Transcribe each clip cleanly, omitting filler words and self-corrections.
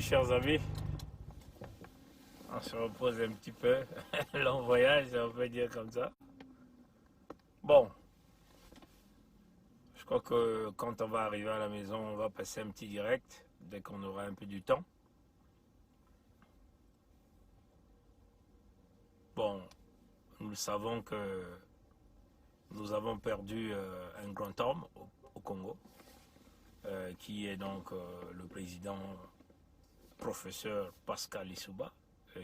chers amis. On se repose un petit peu. Long voyage, on peut dire comme ça. Bon, je crois que quand on va arriver à la maison, on va passer un petit direct dès qu'on aura un peu du temps. Bon, nous savons que nous avons perdu un grand homme au Congo, qui est donc le président professeur Pascal Lissouba,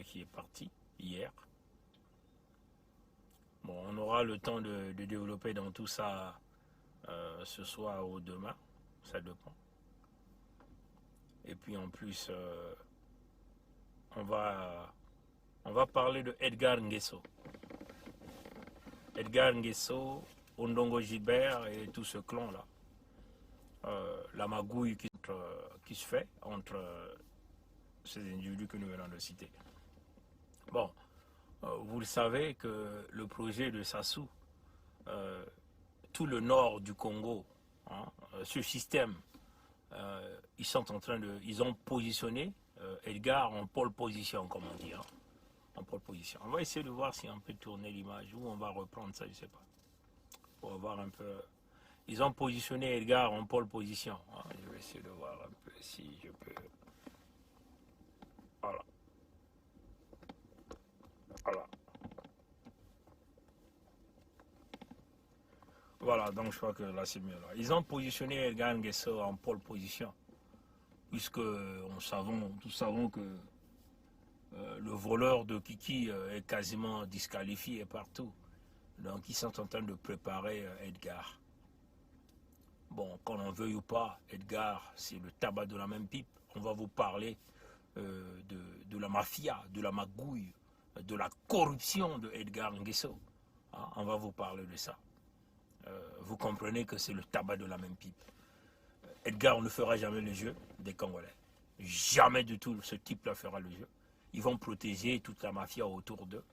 qui est parti hier. Bon, on aura le temps de développer dans tout ça ce soir ou demain, ça dépend. Et puis en plus, on va parler de Edgar Nguesso. Edgar Nguesso, Ondongo Gilbert et tout ce clan-là. La magouille qui se fait entre ces individus que nous venons de citer. Bon, vous le savez que le projet de Sassou, tout le nord du Congo, hein, ce système, ils ont positionné Edgar en pole position, comme on dit. Hein, en pole position. On va essayer de voir si on peut tourner l'image ou on va reprendre ça, je ne sais pas. Pour voir un peu. Ils ont positionné Edgar en pole position. Hein, je vais essayer de voir un peu si je peux. Voilà. Voilà. Voilà, donc je crois que là c'est mieux. Là. Ils ont positionné Edgar Nguesso en pole position, puisque nous savons que le voleur de Kiki est quasiment disqualifié partout. Donc ils sont en train de préparer Edgar. Bon, qu'on en veuille ou pas, Edgar, c'est le tabac de la même pipe. On va vous parler de la mafia, de la magouille, de la corruption de Edgar Nguesso. Hein, on va vous parler de ça. Vous comprenez que c'est le tabac de la même pipe. Edgar ne fera jamais le jeu des Congolais. Jamais du tout ce type-là fera le jeu. Ils vont protéger toute la mafia autour d'eux.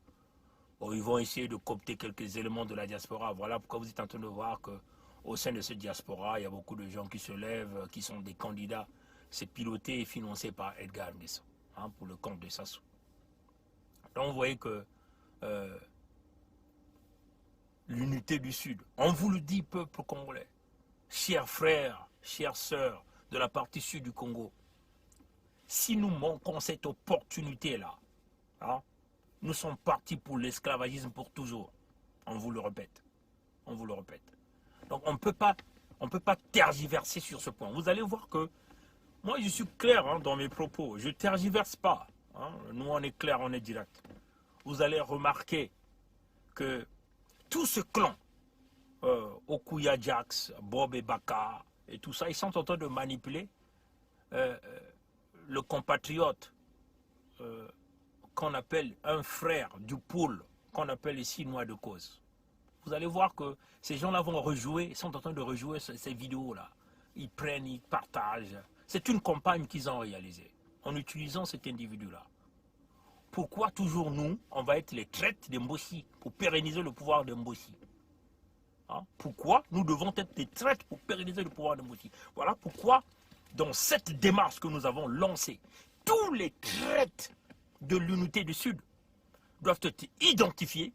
Bon, ils vont essayer de coopter quelques éléments de la diaspora. Voilà pourquoi vous êtes en train de voir qu'au sein de cette diaspora, il y a beaucoup de gens qui se lèvent, qui sont des candidats. C'est piloté et financé par Edgar Nguesso, hein, pour le compte de Sassou. Donc vous voyez que l'unité du Sud, on vous le dit, peuple congolais, chers frères, chères sœurs de la partie sud du Congo, si nous manquons cette opportunité-là, hein, nous sommes partis pour l'esclavagisme pour toujours. On vous le répète. On vous le répète. Donc on ne peut pas tergiverser sur ce point. Vous allez voir que moi je suis clair, hein, dans mes propos. Je ne tergiverse pas. Hein. Nous on est clair, on est direct. Vous allez remarquer que tout ce clan, Okuya Jax, Bob et Baka et tout ça, ils sont en train de manipuler le compatriote qu'on appelle un frère du pôle, qu'on appelle ici Noix de cause. Vous allez voir que ces gens-là vont rejouer, sont en train de rejouer ces vidéos-là. Ils prennent, ils partagent. C'est une campagne qu'ils ont réalisée en utilisant cet individu-là. Pourquoi toujours nous, on va être les traites de Mbossi pour pérenniser le pouvoir de Mbossi? Hein? Pourquoi nous devons être des traites pour pérenniser le pouvoir de Mbossi? Voilà pourquoi, dans cette démarche que nous avons lancée, tous les traites de l'unité du Sud doivent être identifiés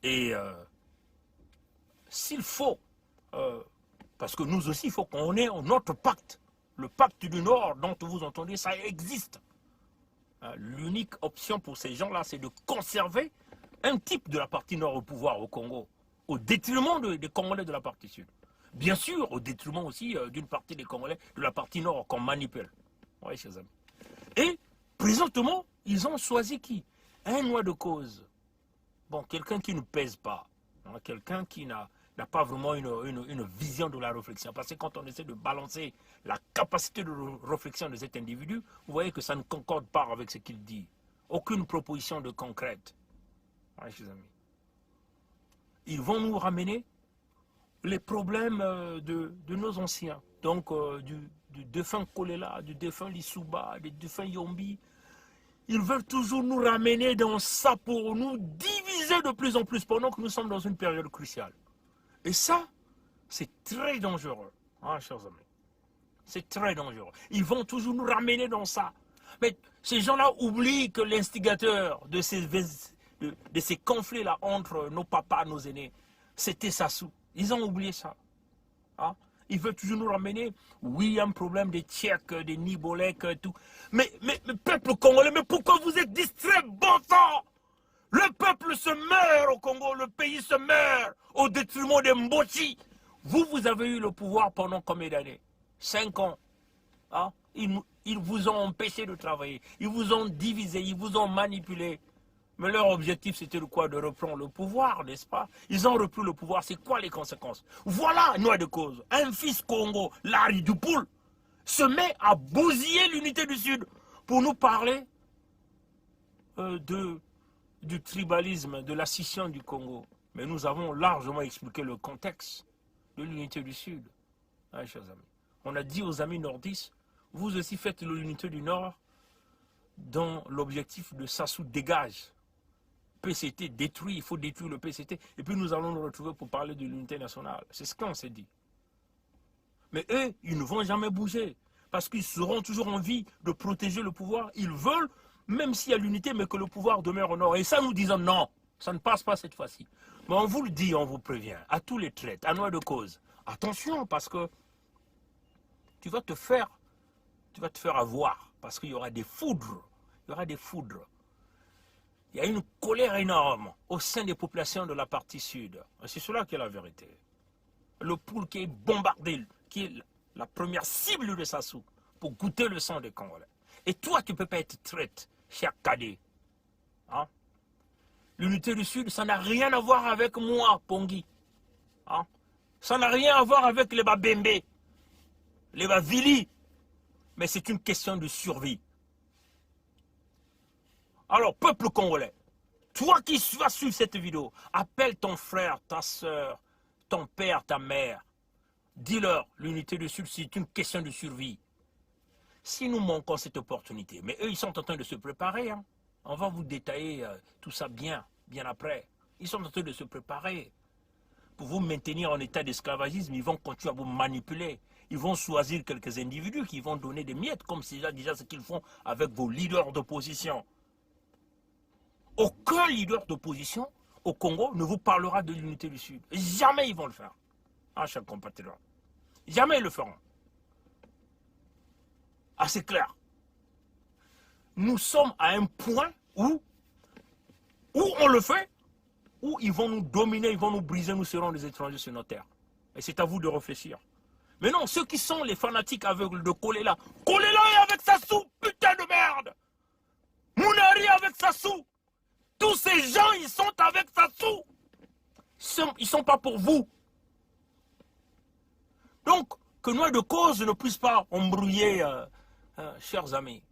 et s'il faut, parce que nous aussi, il faut qu'on ait notre pacte, le pacte du Nord dont vous entendez, ça existe. L'unique option pour ces gens-là, c'est de conserver un type de la partie Nord au pouvoir au Congo, au détriment des Congolais de la partie Sud. Bien sûr, au détriment aussi d'une partie des Congolais de la partie Nord qu'on manipule. Oui, chers amis. Et présentement, ils ont choisi qui? Un Noix de cause. Bon, quelqu'un qui ne pèse pas, hein, quelqu'un qui n'a pas vraiment une vision de la réflexion. Parce que quand on essaie de balancer la capacité de réflexion de cet individu, vous voyez que ça ne concorde pas avec ce qu'il dit. Aucune proposition de concrète. Ouais, chers amis. Ils vont nous ramener les problèmes de nos anciens. Donc, du défunt Kolela, du défunt Lissouba, du défunt Yombi. Ils veulent toujours nous ramener dans ça pour nous diviser de plus en plus pendant que nous sommes dans une période cruciale. Et ça, c'est très dangereux, hein, chers amis. C'est très dangereux. Ils vont toujours nous ramener dans ça. Mais ces gens-là oublient que l'instigateur de ces conflits-là entre nos papas, nos aînés, c'était Sassou. Ils ont oublié ça. Hein? Ils veulent toujours nous ramener. Oui, il y a un problème des Tchèques, des Nibolèques, tout. Mais peuple congolais, mais pourquoi vous êtes distrait, bon sang? Le peuple se meurt au Congo, le pays se meurt au détriment des Mbochi. Vous avez eu le pouvoir pendant combien d'années? 5 ans. Hein? Ils vous ont empêché de travailler. Ils vous ont divisé, ils vous ont manipulé. Mais leur objectif, c'était de quoi? De reprendre le pouvoir, n'est-ce pas? Ils ont repris le pouvoir. C'est quoi les conséquences? Voilà, noix de cause. Un fils Congo, Larry Dupoul, se met à bousiller l'unité du Sud pour nous parler du tribalisme, de la scission du Congo. Mais nous avons largement expliqué le contexte de l'unité du Sud. Hein, chers amis. On a dit aux amis nordistes, vous aussi faites l'unité du Nord dont l'objectif de Sassou dégage. PCT détruit, il faut détruire le PCT. Et puis nous allons nous retrouver pour parler de l'unité nationale. C'est ce qu'on s'est dit. Mais eux, ils ne vont jamais bouger. Parce qu'ils seront toujours en vie de protéger le pouvoir. Ils veulent, même s'il y a l'unité, mais que le pouvoir demeure au Nord. Et ça, nous disons non, ça ne passe pas cette fois-ci. Mais on vous le dit, on vous prévient, à tous les traites, à noix de cause. Attention, parce que tu vas te faire avoir. Parce qu'il y aura des foudres. Il y aura des foudres. Il y a une colère énorme au sein des populations de la partie sud. C'est cela qui est la vérité. Le poule qui est bombardé, qui est la première cible de Sassou pour goûter le sang des Congolais. Et toi, tu ne peux pas être traite, cher cadet. Hein? L'unité du Sud, ça n'a rien à voir avec moi, Pongui. Hein? Ça n'a rien à voir avec les Babembe, les Bavili. Mais c'est une question de survie. Alors, peuple congolais, toi qui vas suivre cette vidéo, appelle ton frère, ta soeur, ton père, ta mère. Dis-leur, l'unité du Sud, c'est une question de survie. Si nous manquons cette opportunité, mais eux, ils sont en train de se préparer. Hein. On va vous détailler tout ça bien après. Ils sont en train de se préparer. Pour vous maintenir en état d'esclavagisme, ils vont continuer à vous manipuler. Ils vont choisir quelques individus qui vont donner des miettes, comme c'est déjà ce qu'ils font avec vos leaders d'opposition. Aucun leader d'opposition au Congo ne vous parlera de l'unité du Sud. Jamais ils vont le faire. Ah, chers compatriotes. Jamais ils le feront. Ah, c'est clair. Nous sommes à un point où on le fait, où ils vont nous dominer, ils vont nous briser, nous serons des étrangers sur nos terres. Et c'est à vous de réfléchir. Mais non, ceux qui sont les fanatiques aveugles de Kolela est avec Sassou, putain de merde. Mounari avec Sassou. Tous ces gens, ils sont avec Sassou. Ils ne sont pas pour vous. Donc, que noix de cause ne puisse pas embrouiller, chers amis,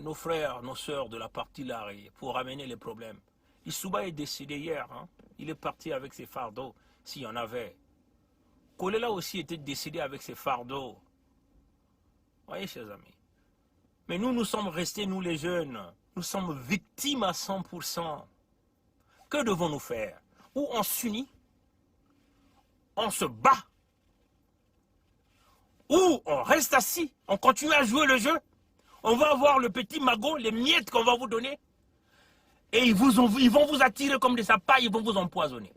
nos frères, nos sœurs de la partie Larry, pour ramener les problèmes. Issouba est décédé hier. Hein? Il est parti avec ses fardeaux, s'il y en avait. Kolela aussi était décédé avec ses fardeaux. Vous voyez, chers amis. Mais nous sommes restés, nous les jeunes, nous sommes victimes à 100%. Que devons-nous faire? Ou on s'unit, on se bat, ou on reste assis, on continue à jouer le jeu, on va avoir le petit magot, les miettes qu'on va vous donner, et ils vont vous attirer comme des sapins, ils vont vous empoisonner.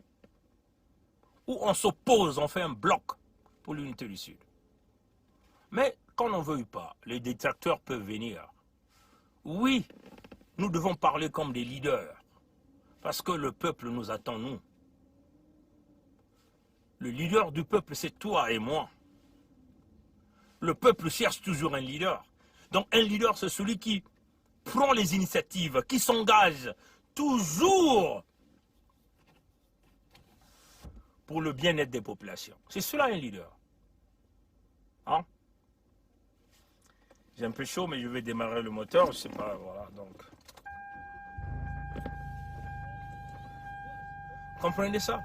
Ou on s'oppose, on fait un bloc pour l'unité du Sud. Mais quand on ne veut pas, les détracteurs peuvent venir. Oui, nous devons parler comme des leaders, parce que le peuple nous attend, nous. Le leader du peuple, c'est toi et moi. Le peuple cherche toujours un leader. Donc un leader, c'est celui qui prend les initiatives, qui s'engage toujours pour le bien-être des populations. C'est cela un leader. Hein? J'ai un peu chaud, mais je vais démarrer le moteur, je sais pas, voilà, donc. Comprenez ça?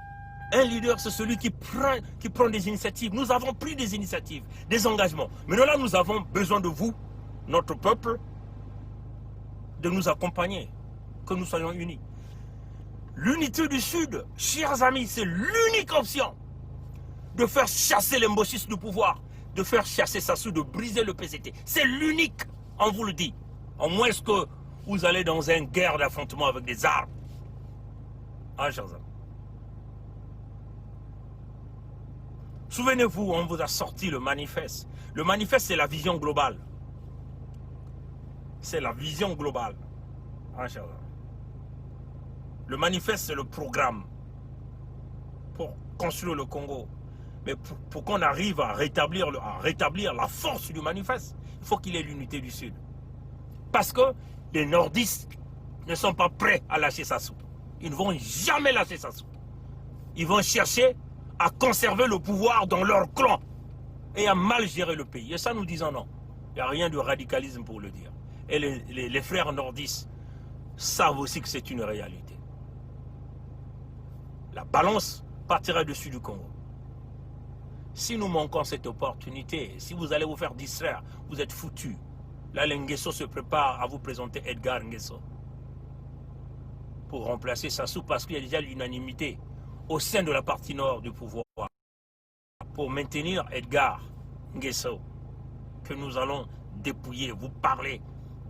Un leader, c'est celui qui prend des initiatives. Nous avons pris des initiatives, des engagements. Mais là, nous avons besoin de vous, notre peuple, de nous accompagner, que nous soyons unis. L'unité du Sud, chers amis, c'est l'unique option de faire chasser les mbochistes du pouvoir, de faire chasser Sassou, de briser le PCT. C'est l'unique, on vous le dit. À moins que vous allez dans une guerre d'affrontement avec des armes. Ah, chers amis. Souvenez-vous, on vous a sorti le manifeste. Le manifeste, c'est la vision globale. C'est la vision globale. Ah, chers amis. Le manifeste, c'est le programme pour construire le Congo. Mais pour qu'on arrive à rétablir la force du manifeste, il faut qu'il y ait l'unité du Sud. Parce que les nordistes ne sont pas prêts à lâcher Sassou. Ils ne vont jamais lâcher Sassou. Ils vont chercher à conserver le pouvoir dans leur clan et à mal gérer le pays. Et ça, nous disons non. Il n'y a rien de radicalisme pour le dire. Et les frères nordistes savent aussi que c'est une réalité. La balance partira dessus du Congo. Si nous manquons cette opportunité, si vous allez vous faire distraire, vous êtes foutus. Là, Nguesso se prépare à vous présenter Edgar Nguesso pour remplacer Sassou parce qu'il y a déjà l'unanimité au sein de la partie nord du pouvoir pour maintenir Edgar Nguesso que nous allons dépouiller, vous parler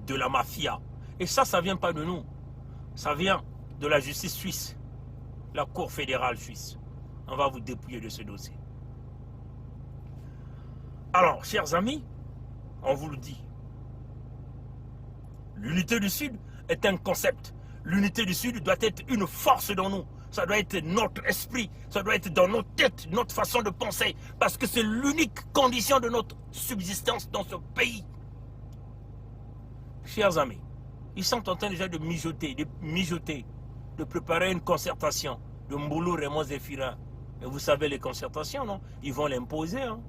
de la mafia. Et ça ne vient pas de nous. Ça vient de la justice suisse, la Cour fédérale suisse. On va vous dépouiller de ce dossier. Alors, chers amis, on vous le dit. L'unité du Sud est un concept. L'unité du Sud doit être une force dans nous. Ça doit être notre esprit, ça doit être dans nos têtes, notre façon de penser. Parce que c'est l'unique condition de notre subsistance dans ce pays. Chers amis, ils sont en train déjà de mijoter, de préparer une concertation de Mboulou, Raymond Zéphirin. Et vous savez les concertations, non? Ils vont l'imposer, hein?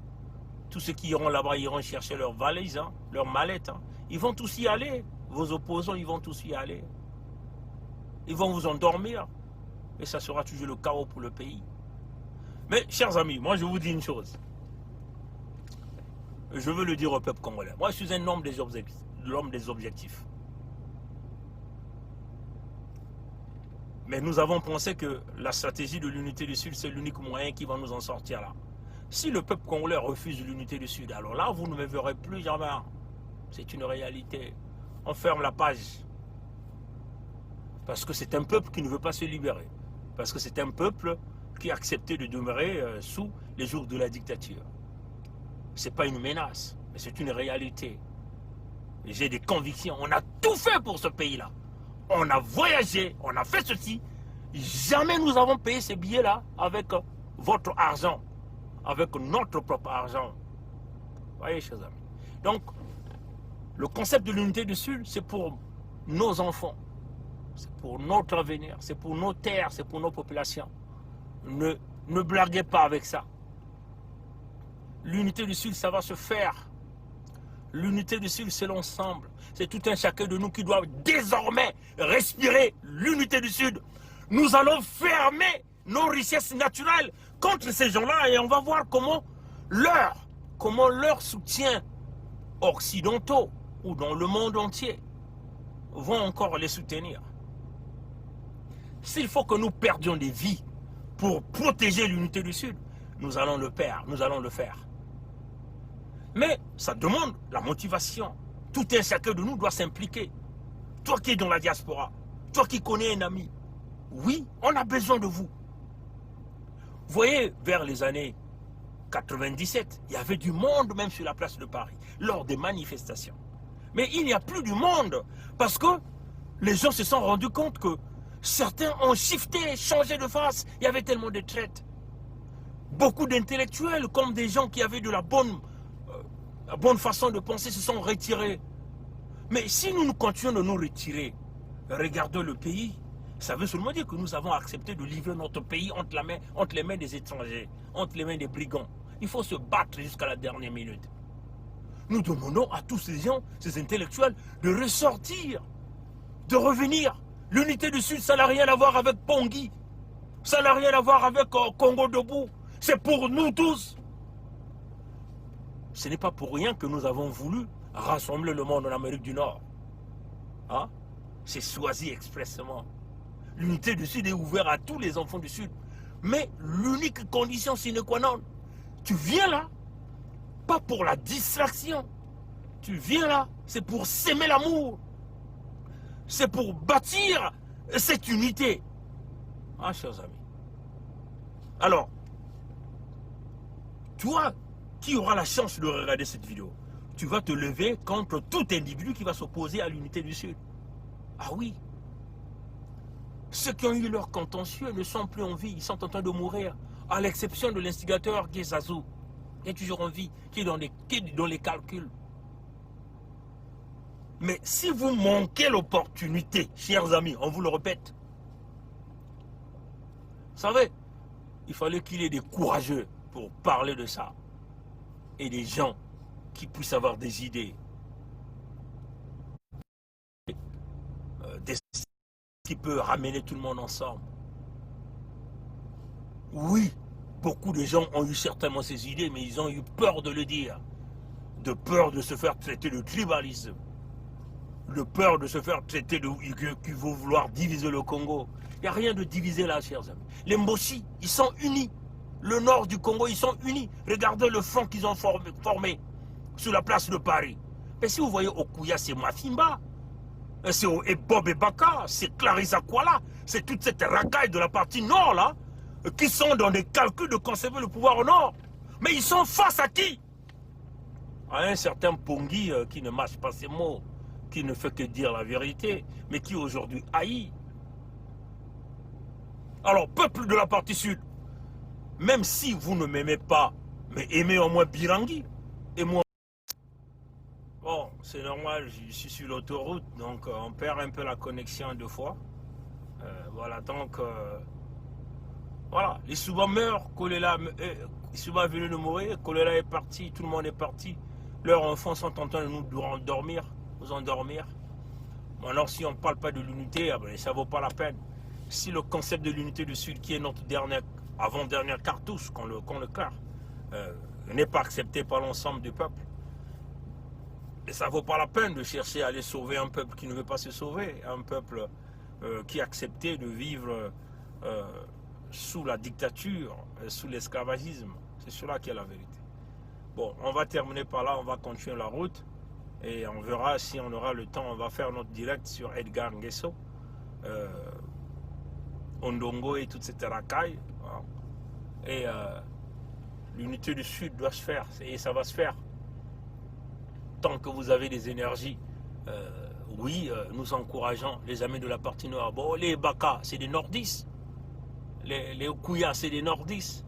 Tous ceux qui iront là-bas iront chercher leurs valises, hein, leurs mallettes. Hein. Ils vont tous y aller. Vos opposants, ils vont tous y aller. Ils vont vous endormir. Et ça sera toujours le chaos pour le pays. Mais, chers amis, moi je vous dis une chose. Je veux le dire au peuple congolais. Moi je suis un homme des objectifs. Mais nous avons pensé que la stratégie de l'unité du Sud, c'est l'unique moyen qui va nous en sortir là. Si le peuple congolais refuse l'unité du Sud, alors là, vous ne me verrez plus jamais. C'est une réalité. On ferme la page. Parce que c'est un peuple qui ne veut pas se libérer. Parce que c'est un peuple qui a accepté de demeurer sous les jours de la dictature. Ce n'est pas une menace, mais c'est une réalité. J'ai des convictions. On a tout fait pour ce pays-là. On a voyagé, on a fait ceci. Jamais nous avons payé ces billets-là avec votre argent. Avec notre propre argent. Vous voyez, chers amis. Donc, le concept de l'unité du Sud, c'est pour nos enfants. C'est pour notre avenir. C'est pour nos terres. C'est pour nos populations. Ne blaguez pas avec ça. L'unité du Sud, ça va se faire. L'unité du Sud, c'est l'ensemble. C'est tout un chacun de nous qui doit désormais respirer l'unité du Sud. Nous allons fermer nos richesses naturelles contre ces gens-là et on va voir comment leur soutien occidentaux ou dans le monde entier vont encore les soutenir. S'il faut que nous perdions des vies pour protéger l'unité du Sud, nous allons le faire. Mais ça demande la motivation. Tout un chacun de nous doit s'impliquer. Toi qui es dans la diaspora, toi qui connais un ami, oui, on a besoin de vous. Vous voyez, vers les années 97, il y avait du monde même sur la place de Paris, lors des manifestations. Mais il n'y a plus du monde, parce que les gens se sont rendus compte que certains ont shifté, changé de face. Il y avait tellement de traites. Beaucoup d'intellectuels, comme des gens qui avaient de la bonne façon de penser, se sont retirés. Mais si nous continuons de nous retirer, regardons le pays, ça veut seulement dire que nous avons accepté de livrer notre pays entre les mains des étrangers, entre les mains des brigands. Il faut se battre jusqu'à la dernière minute. Nous demandons à tous ces gens, ces intellectuels, de ressortir, de revenir. L'unité du Sud, ça n'a rien à voir avec Pongui. Ça n'a rien à voir avec Congo Debout. C'est pour nous tous. Ce n'est pas pour rien que nous avons voulu rassembler le monde en Amérique du Nord. Hein? C'est choisi expressément. L'unité du Sud est ouverte à tous les enfants du Sud. Mais l'unique condition sine qua non, tu viens là, pas pour la distraction. Tu viens là C'est pour s'aimer l'amour. C'est pour bâtir cette unité. Ah, chers amis. Alors, toi qui auras la chance de regarder cette vidéo, tu vas te lever contre tout individu qui va s'opposer à l'unité du Sud. Ah oui. Ceux qui ont eu leur contentieux ne sont plus en vie, ils sont en train de mourir. À l'exception de l'instigateur qui est Zazu, qui est toujours en vie, qui est dans les calculs. Mais si vous manquez l'opportunité, chers amis, on vous le répète, vous savez, il fallait qu'il y ait des courageux pour parler de ça. Et des gens qui puissent avoir des idées. Qui peut ramener tout le monde ensemble. Oui, beaucoup de gens ont eu certainement ces idées, mais ils ont eu peur de le dire. De peur de se faire traiter de tribalisme. De peur de se faire traiter de qui veut vouloir diviser le Congo. Il n'y a rien de divisé là, chers amis. Les Mboshi, ils sont unis. Le nord du Congo, ils sont unis. Regardez le front qu'ils ont formé sur la place de Paris. Mais si vous voyez Okuya, c'est Mafimba. C'est Bob et Baka, c'est Clarissa Kwala, c'est toute cette racaille de la partie nord là, qui sont dans des calculs de conserver le pouvoir au nord. Mais ils sont face à qui? À un certain Pongi qui ne mâche pas ses mots, qui ne fait que dire la vérité, mais qui aujourd'hui haït. Alors, peuple de la partie sud, même si vous ne m'aimez pas, mais aimez au moins Birangui, et moi. Bon, c'est normal, je suis sur l'autoroute, donc on perd un peu la connexion deux fois. Voilà, donc, voilà, les Souba meurent, Kolela, Souba est venu de mourir, Kolela est parti, tout le monde est parti. Leurs enfants sont en train de nous endormir. Alors, si on ne parle pas de l'unité, ça ne vaut pas la peine. Si le concept de l'unité du Sud, qui est notre avant-dernière cartouche, qu'on le clare, n'est pas accepté par l'ensemble du peuple, et ça ne vaut pas la peine de chercher à aller sauver un peuple qui ne veut pas se sauver, un peuple qui a accepté de vivre sous la dictature, sous l'esclavagisme. C'est cela qui est la vérité. Bon, on va terminer par là, on va continuer la route et on verra si on aura le temps. On va faire notre direct sur Edgar Nguesso, Ondongo et toute cette racaille. Et l'unité du Sud doit se faire et ça va se faire. Tant que vous avez des énergies, oui, nous encourageons les amis de la partie nord. Bon, les Baka, c'est des nordistes. Les Okuya, c'est des nordistes.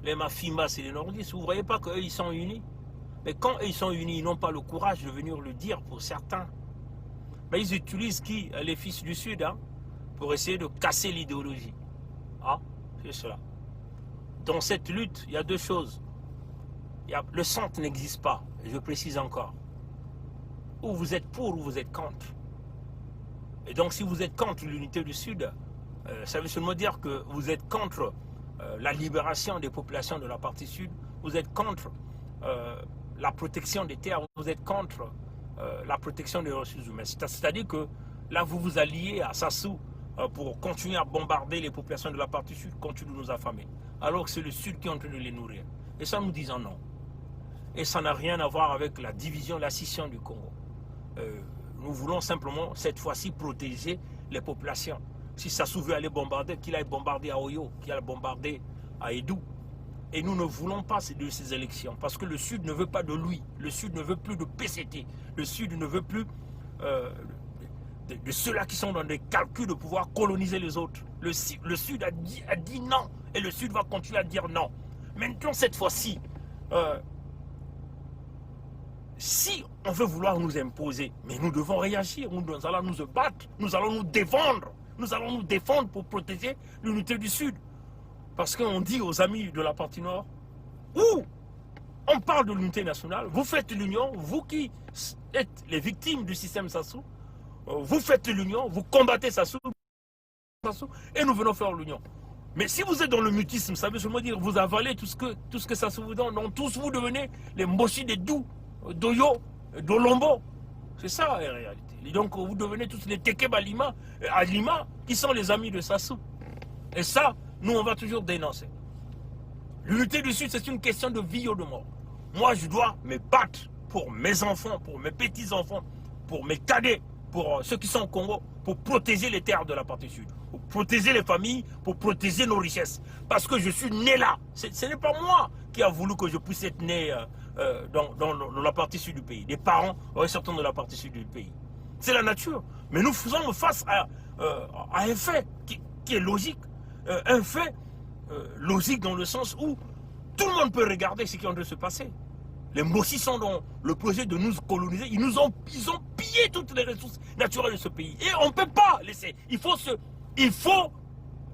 Les Mafimba, c'est des nordistes. Vous ne voyez pas qu'eux, ils sont unis? Mais quand ils sont unis, ils n'ont pas le courage de venir le dire pour certains. Mais ils utilisent qui? Les fils du Sud, hein, pour essayer de casser l'idéologie. Ah, c'est cela. Dans cette lutte, il y a deux choses. Le centre n'existe pas, je précise encore. Ou vous êtes pour ou vous êtes contre. Et donc si vous êtes contre l'unité du Sud, ça veut seulement dire que vous êtes contre la libération des populations de la partie Sud, vous êtes contre la protection des terres, vous êtes contre la protection des ressources humaines. C'est-à-dire que là vous vous alliez à Sassou pour continuer à bombarder les populations de la partie Sud, continuer de nous affamer. Alors que c'est le Sud qui est en train de les nourrir. Et ça nous disons non. Et ça n'a rien à voir avec la division, la scission du Congo. Nous voulons simplement, cette fois-ci, protéger les populations. Si Sassou veut aller bombarder, qu'il aille bombarder à Oyo, qu'il aille bombarder à Edou. Et nous ne voulons pas de ces élections, parce que le Sud ne veut pas de lui. Le Sud ne veut plus de PCT. Le Sud ne veut plus de ceux-là qui sont dans des calculs de pouvoir coloniser les autres. Le Sud a dit non, et le Sud va continuer à dire non. Maintenant, cette fois-ci, si on veut vouloir nous imposer, mais nous devons réagir, nous allons nous battre, nous allons nous défendre. Nous allons nous défendre pour protéger l'unité du Sud. Parce qu'on dit aux amis de la partie nord, ou on parle de l'unité nationale, vous faites l'union, vous qui êtes les victimes du système Sassou, vous faites l'union, vous combattez Sassou, et nous venons faire l'union. Mais si vous êtes dans le mutisme, ça veut seulement dire vous avalez tout ce que Sassou vous donne. Donc tous vous devenez les Mboshi des Dou, d'Oyo, d'Olombo. C'est ça en réalité. Et donc vous devenez tous les Tekeb à Lima, qui sont les amis de Sassou. Et ça, nous on va toujours dénoncer. L'unité du Sud, c'est une question de vie ou de mort. Moi je dois me battre pour mes enfants, pour mes petits-enfants, pour mes cadets, pour ceux qui sont au Congo, pour protéger les terres de la partie sud, pour protéger les familles, pour protéger nos richesses. Parce que je suis né là. Ce n'est pas moi qui a voulu que je puisse être né dans la partie sud du pays. Des parents sortant de la partie sud du pays. C'est la nature. Mais nous faisons face à un fait qui est logique. Un fait logique dans le sens où tout le monde peut regarder ce qui est en train de se passer. Les Mossis sont dans le projet de nous coloniser. Ils ont pillé toutes les ressources naturelles de ce pays. Et on ne peut pas laisser. Il faut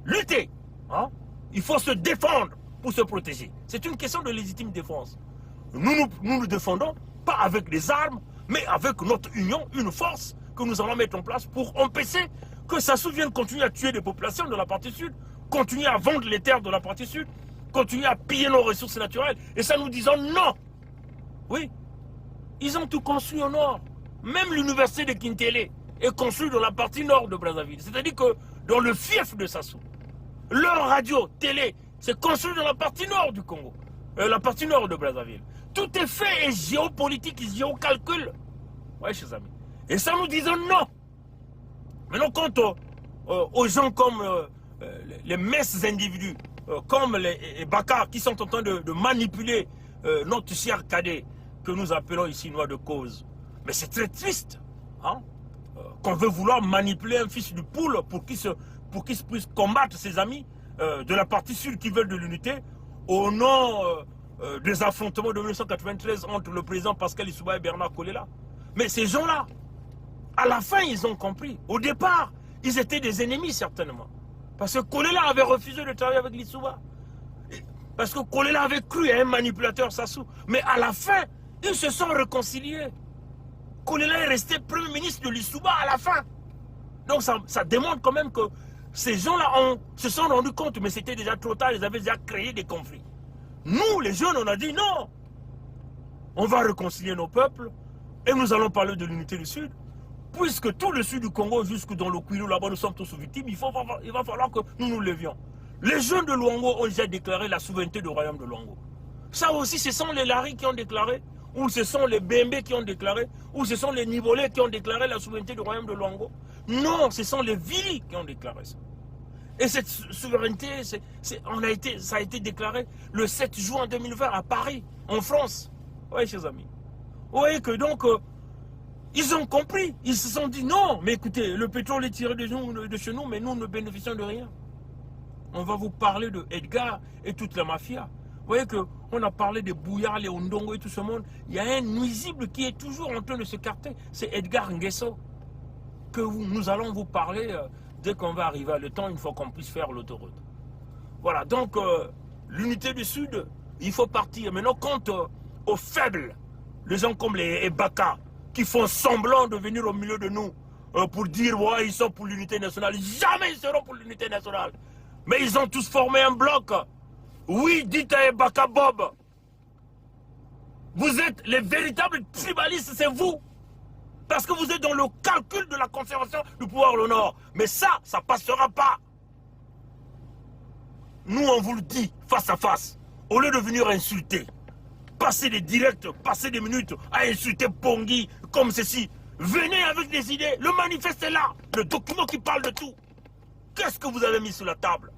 lutter. Hein? Il faut se défendre pour se protéger. C'est une question de légitime défense. Nous nous défendons, pas avec des armes, mais avec notre union, une force que nous allons mettre en place pour empêcher que Sassou vienne continuer à tuer des populations de la partie sud, continuer à vendre les terres de la partie sud, continuer à piller nos ressources naturelles. Et ça nous disons non. Oui, ils ont tout construit au nord. Même l'université de Kintélé est construite dans la partie nord de Brazzaville. C'est-à-dire que dans le fief de Sassou, leur radio, télé, c'est construit dans la partie nord du Congo, la partie nord de Brazzaville. Tout est fait et géopolitique, géocalcul. Oui, chers amis. Et ça nous disons non. Maintenant, quant aux gens comme les messes individus, comme les Baka qui sont en train de manipuler notre cher cadet, que nous appelons ici noix de cause. Mais c'est très triste hein, qu'on veut vouloir manipuler un fils du poule pour qu'il puisse combattre ses amis de la partie sud qui veulent de l'unité au nom des affrontements de 1993 entre le président Pascal Lissouba et Bernard Kolela. Mais ces gens-là, à la fin, ils ont compris. Au départ, ils étaient des ennemis certainement. Parce que Kolela avait refusé de travailler avec Lissouba. Parce que Kolela avait cru à un manipulateur Sassou. Mais à la fin, ils se sont réconciliés. Kolela est resté premier ministre de Lissouba à la fin. Donc ça démontre quand même que ces gens-là se sont rendus compte, mais c'était déjà trop tard, ils avaient déjà créé des conflits. Nous, les jeunes, on a dit non. On va réconcilier nos peuples et nous allons parler de l'unité du Sud. Puisque tout le sud du Congo, jusque dans le Kwilu, là-bas, nous sommes tous victimes, il va falloir que nous nous levions. Les jeunes de Luango ont déjà déclaré la souveraineté du royaume de Luango. Ça aussi, ce sont les Lari qui ont déclaré, ou ce sont les Bembe qui ont déclaré, ou ce sont les Nibolais qui ont déclaré la souveraineté du royaume de Luango. Non, ce sont les Vili qui ont déclaré ça. Et cette souveraineté, ça a été déclaré le 7 juin 2020 à Paris, en France. Oui, chers amis. Vous voyez que donc, ils ont compris. Ils se sont dit non, mais écoutez, le pétrole est tiré de chez nous, mais nous ne bénéficions de rien. On va vous parler de Edgar et toute la mafia. Vous voyez qu'on a parlé de Bouya, les Ondongo et tout ce monde. Il y a un nuisible qui est toujours en train de se carter. C'est Edgar Nguesso. Que nous allons vous parler dès qu'on va arriver à le temps, une fois qu'on puisse faire l'autoroute. Voilà, donc l'unité du Sud, il faut partir. Maintenant, quant aux faibles, les gens comme les Baka, qui font semblant de venir au milieu de nous pour dire ouais, ils sont pour l'unité nationale. Jamais ils seront pour l'unité nationale. Mais ils ont tous formé un bloc. Oui, dites à Ebaka Bob. Vous êtes les véritables tribalistes, c'est vous. Parce que vous êtes dans le calcul de la conservation du pouvoir au nord. Mais ça ne passera pas. Nous, on vous le dit face à face. Au lieu de venir insulter, passer des directs, passer des minutes à insulter Pongi comme ceci, venez avec des idées. Le manifeste est là. Le document qui parle de tout. Qu'est-ce que vous avez mis sur la table?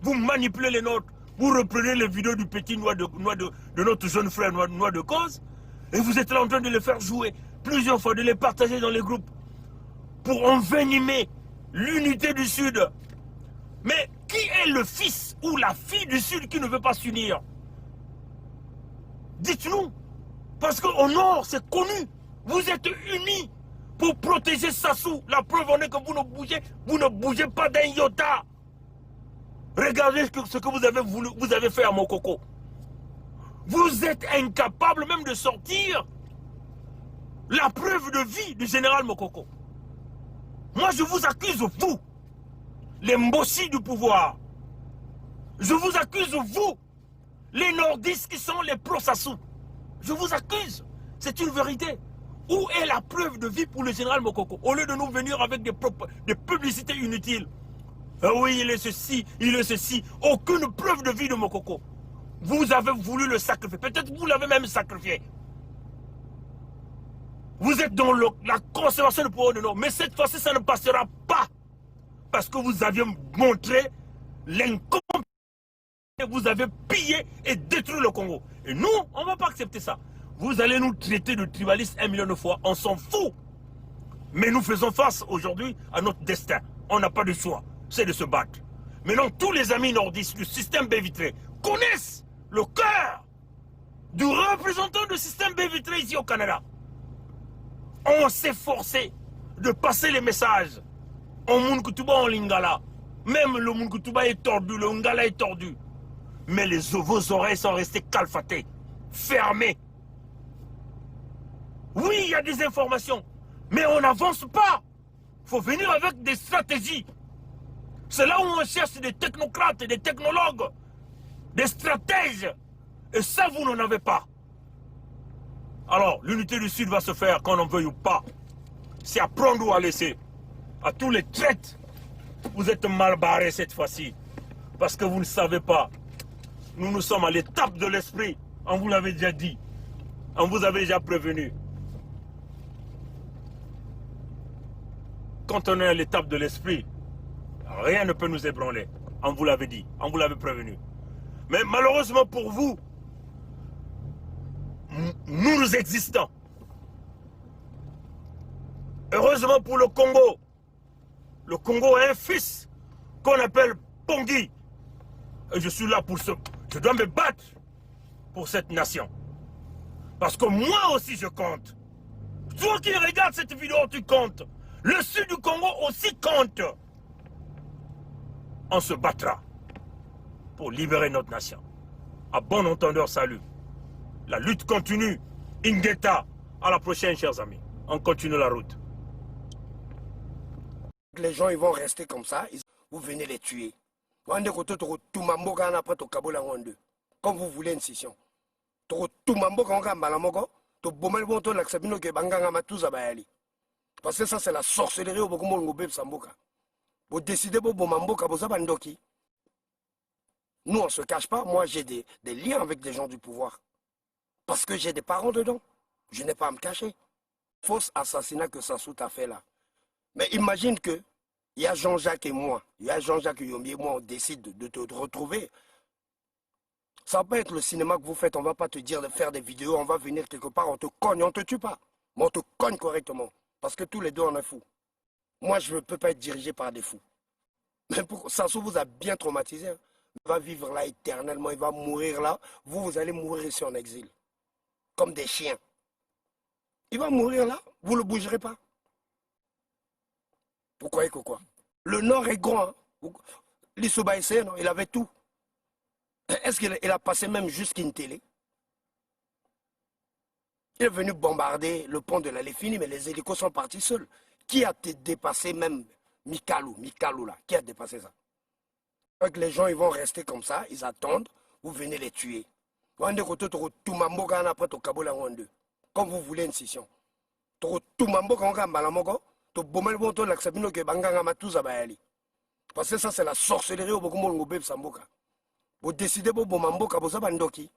Vous manipulez les nôtres. Vous reprenez les vidéos du petit noix de notre jeune frère noix de cause. Et vous êtes là en train de les faire jouer plusieurs fois, de les partager dans les groupes. Pour envenimer l'unité du Sud. Mais qui est le fils ou la fille du Sud qui ne veut pas s'unir? Dites-nous. Parce qu'au nord, c'est connu. Vous êtes unis pour protéger Sassou. La preuve en est que vous ne bougez pas d'un iota. Regardez ce que vous avez fait à Mokoko. Vous êtes incapable même de sortir la preuve de vie du général Mokoko. Moi, je vous accuse, vous, les Mbossi du pouvoir. Je vous accuse, vous, les nordistes qui sont les pro-Sassou. Je vous accuse. C'est une vérité. Où est la preuve de vie pour le général Mokoko? Au lieu de nous venir avec des publicités inutiles. Ah oui, il est ceci, il est ceci. Aucune preuve de vie de Mokoko. Vous avez voulu le sacrifier. Peut-être vous l'avez même sacrifié. Vous êtes dans la conservation du pouvoir du Nord. Mais cette fois-ci, ça ne passera pas. Parce que vous aviez montré l'incompétence. Vous avez pillé et détruit le Congo. Et nous, on ne va pas accepter ça. Vous allez nous traiter de tribalistes 1 million de fois. On s'en fout. Mais nous faisons face aujourd'hui à notre destin. On n'a pas de choix. C'est de se battre. Maintenant, tous les amis nordistes du système baie vitrée connaissent le cœur du représentant du système baie vitrée ici au Canada. On s'est forcé de passer les messages en Munkutuba, en Lingala. Même le Munkutuba est tordu, le Ngala est tordu. Mais vos oreilles sont restées calfatées, fermées. Oui, il y a des informations, mais on n'avance pas. Il faut venir avec des stratégies. C'est là où on cherche des technocrates, des technologues, des stratèges. Et ça, vous n'en avez pas. Alors, l'unité du Sud va se faire, qu'on en veuille ou pas. C'est à prendre ou à laisser. À tous les traites, vous êtes mal barrés cette fois-ci. Parce que vous ne savez pas. Nous, nous sommes à l'étape de l'esprit. On vous l'avait déjà dit. On vous avait déjà prévenu. Quand on est à l'étape de l'esprit, rien ne peut nous ébranler. On vous l'avait dit. On vous l'avait prévenu. Mais malheureusement pour vous, nous existons. Heureusement pour le Congo a un fils qu'on appelle Pongi. Et je suis là pour ce... Je dois me battre pour cette nation. Parce que moi aussi je compte. Toi qui regardes cette vidéo, tu comptes. Le sud du Congo aussi compte. On se battra pour libérer notre nation. À bon entendeur, salut. La lutte continue. Ingeta. À la prochaine, chers amis. On continue la route. Les gens ils vont rester comme ça, vous venez les tuer. Comme vous voulez une scission. Parce que ça c'est la sorcellerie au Bokumbo Samboka. Vous décidez pour Bomamboka, vous avez Ndoki. Nous on ne se cache pas, moi j'ai des liens avec des gens du pouvoir. Parce que j'ai des parents dedans. Je n'ai pas à me cacher. Fausse assassinat que Sassou t'a fait là. Mais imagine que il y a Jean-Jacques et moi, il y a Jean-Jacques Yombi et moi, on décide de te retrouver. Ça va pas être le cinéma que vous faites, on va pas te dire de faire des vidéos, on va venir quelque part, on te cogne, on te tue pas. Mais on te cogne correctement. Parce que tous les deux on est fous. Moi je ne peux pas être dirigé par des fous. Mais Sassou vous a bien traumatisé. Hein. Il va vivre là éternellement, il va mourir là. Vous allez mourir ici en exil. Comme des chiens. Il va mourir là, vous ne le bougerez pas. Vous croyez que quoi? Le Nord est grand. Hein? L'Issouba essayé, non? Il avait tout. Est-ce qu'il a passé même jusqu'à une télé? Il est venu bombarder le pont de la Léfini, mais les hélicos sont partis seuls. Qui a dépassé même Mikalou là? Qui a dépassé ça? Donc les gens ils vont rester comme ça, ils attendent, vous venez les tuer. Comme vous voulez une scission. Parce que ça c'est la sorcellerie au Bokumbo Samboka. Vous décidez pour Bomamboka, vous avez Ndoki.